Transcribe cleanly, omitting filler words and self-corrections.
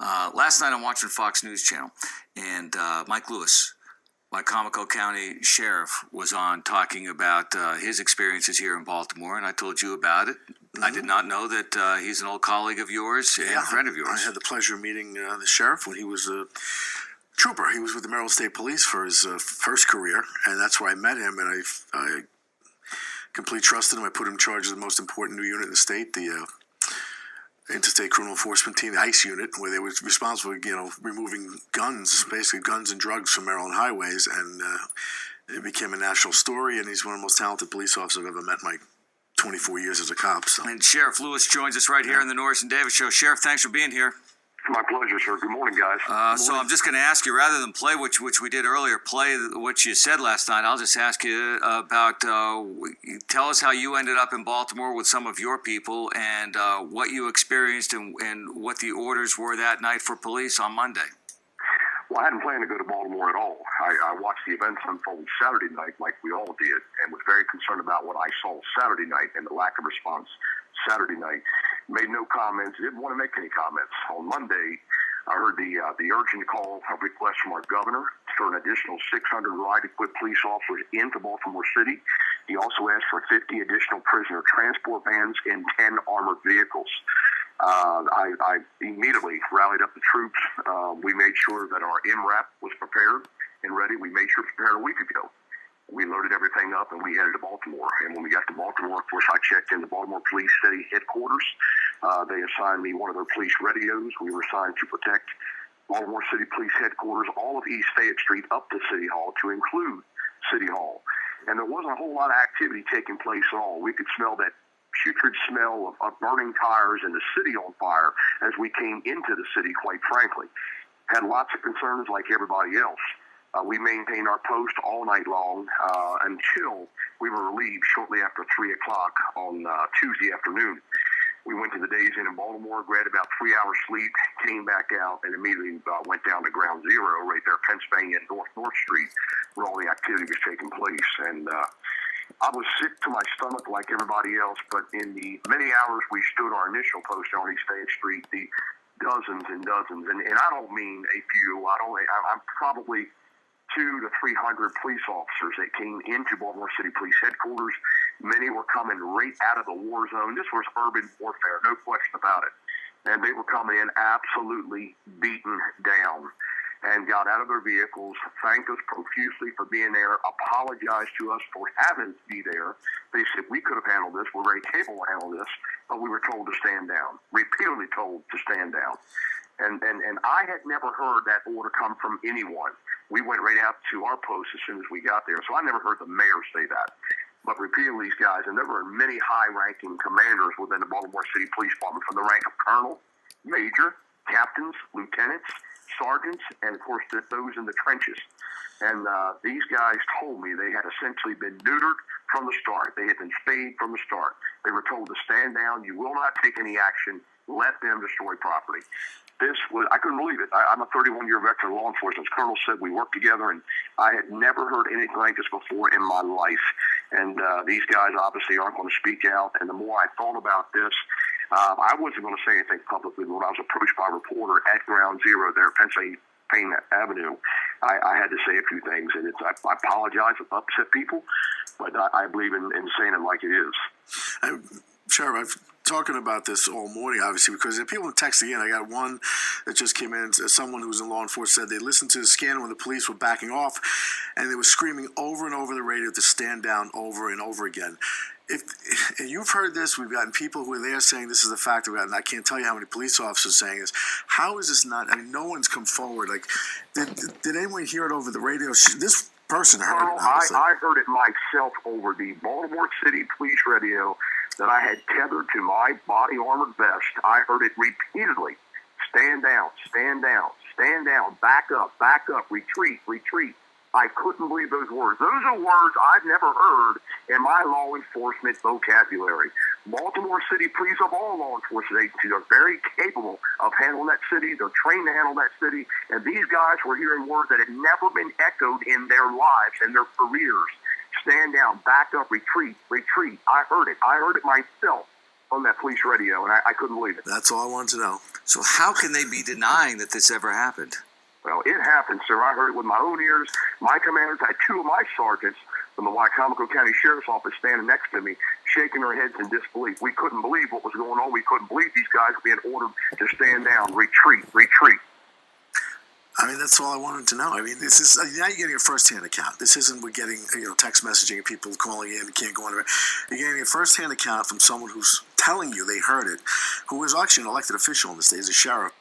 Last night I'm watching Fox News Channel, and Mike Lewis, Wycomico County Sheriff, was on talking about his experiences here in Baltimore, and I told you about it. I did not know that he's an old colleague of yours and friend of yours. I had the pleasure of meeting the sheriff when he was a trooper. He was with the Maryland State Police for his first career, and that's where I met him, and I completely trusted him. I put him in charge of the most important new unit in the state, the Interstate Criminal Enforcement Team, the ICE unit, where they were responsible for, removing guns, basically guns and drugs from Maryland highways, and it became a national story, and he's one of the most talented police officers I've ever met in my 24 years as a cop. So. And Sheriff Lewis joins us right here in the Norris and Davis Show. Sheriff, thanks for being here. My pleasure, sir. Good morning, guys. So I'm just going to ask you, rather than play which we did earlier, play what you said last night. I'll just ask you about, tell us how you ended up in Baltimore with some of your people, and what you experienced and what the orders were that night for police on Monday. Well, I hadn't planned to go to Baltimore at all. I watched the events unfold Saturday night like we all did, and was very concerned about what I saw Saturday night and the lack of response Saturday night. Made no comments, didn't want to make any comments. On Monday, I heard the urgent call of request from our governor for an additional 600 riot-equipped police officers into Baltimore City. He also asked for 50 additional prisoner transport vans and 10 armored vehicles. I immediately rallied up the troops. We made sure that our MRAP was prepared and ready. We made sure it was prepared a week ago. We loaded everything up and we headed to Baltimore. And when we got to Baltimore, of course, I checked into Baltimore Police City headquarters. They assigned me one of their police radios. We were assigned to protect Baltimore City Police headquarters, all of East Fayette Street up to City Hall, to include City Hall. And there wasn't a whole lot of activity taking place at all. We could smell that putrid smell of burning tires and the city on fire as we came into the city, quite frankly. Had lots of concerns like everybody else. We maintained our post all night long until we were relieved shortly after 3 o'clock on Tuesday afternoon. We went to the Days Inn in Baltimore, grabbed about 3 hours sleep, came back out, and immediately went down to Ground Zero right there, Pennsylvania and North Street, where all the activity was taking place. And I was sick to my stomach like everybody else, but in the many hours we stood our initial post on East Fayette Street, the dozens and dozens, and I don't mean a few, I'm probably 200 to 300 police officers that came into Baltimore City Police headquarters. Many were coming right out of the war zone. This was urban warfare, no question about it. And they were coming in absolutely beaten down and got out of their vehicles, thanked us profusely for being there, apologized to us for having to be there. They said, we could have handled this, we're very capable of handling this, but we were told to stand down, repeatedly told to stand down. And I had never heard that order come from anyone. We went right out to our post as soon as we got there, so I never heard the mayor say that. But repeatedly, these guys, and there were many high-ranking commanders within the Baltimore City Police Department, from the rank of colonel, major, captains, lieutenants, sergeants, and of course those in the trenches. And these guys told me they had essentially been neutered from the start. They had been spayed from the start. They were told to stand down. You will not take any action. Let them destroy property. I couldn't believe it. I'm a 31-year veteran of law enforcement. As Colonel said, we worked together, and I had never heard anything like this before in my life. And these guys obviously aren't going to speak out. And the more I thought about this, I wasn't going to say anything publicly, but when I was approached by a reporter at Ground Zero there at Pennsylvania Avenue, I had to say a few things. And I apologize if I upset people, but I believe in saying it like it is. Sheriff, I've talking about this all morning, obviously, because people text again. I got one that just came in. Someone who was in law enforcement said they listened to the scanner when the police were backing off, and they were screaming over and over the radio to stand down over and over again. If you've heard this, we've gotten people who are there saying this is the fact of it, and I can't tell you how many police officers saying this. How is this not? I mean, no one's come forward. Like, did anyone hear it over the radio? This person heard it. I heard it myself over the Baltimore City Police radio that I had tethered to my body armored vest. I heard it repeatedly. Stand down, stand down, stand down, back up, retreat, retreat. I couldn't believe those words. Those are words I've never heard in my law enforcement vocabulary. Baltimore City Police, of all law enforcement agencies, are very capable of handling that city. They're trained to handle that city. And these guys were hearing words that had never been echoed in their lives and their careers. Stand down, back up, retreat, retreat. I heard it. I heard it myself on that police radio, and I couldn't believe it. That's all I wanted to know. So how can they be denying that this ever happened? Well, it happened, sir. I heard it with my own ears. My commanders had two of my sergeants from the Wycomico County Sheriff's Office standing next to me, shaking their heads in disbelief. We couldn't believe what was going on. We couldn't believe these guys were being ordered to stand down, retreat, retreat. I mean, that's all I wanted to know. I mean, this is now you're getting a first-hand account. This isn't we're getting text messaging and people calling in and can't go on. You're getting a first-hand account from someone who's telling you they heard it, who is actually an elected official in the state, as a sheriff,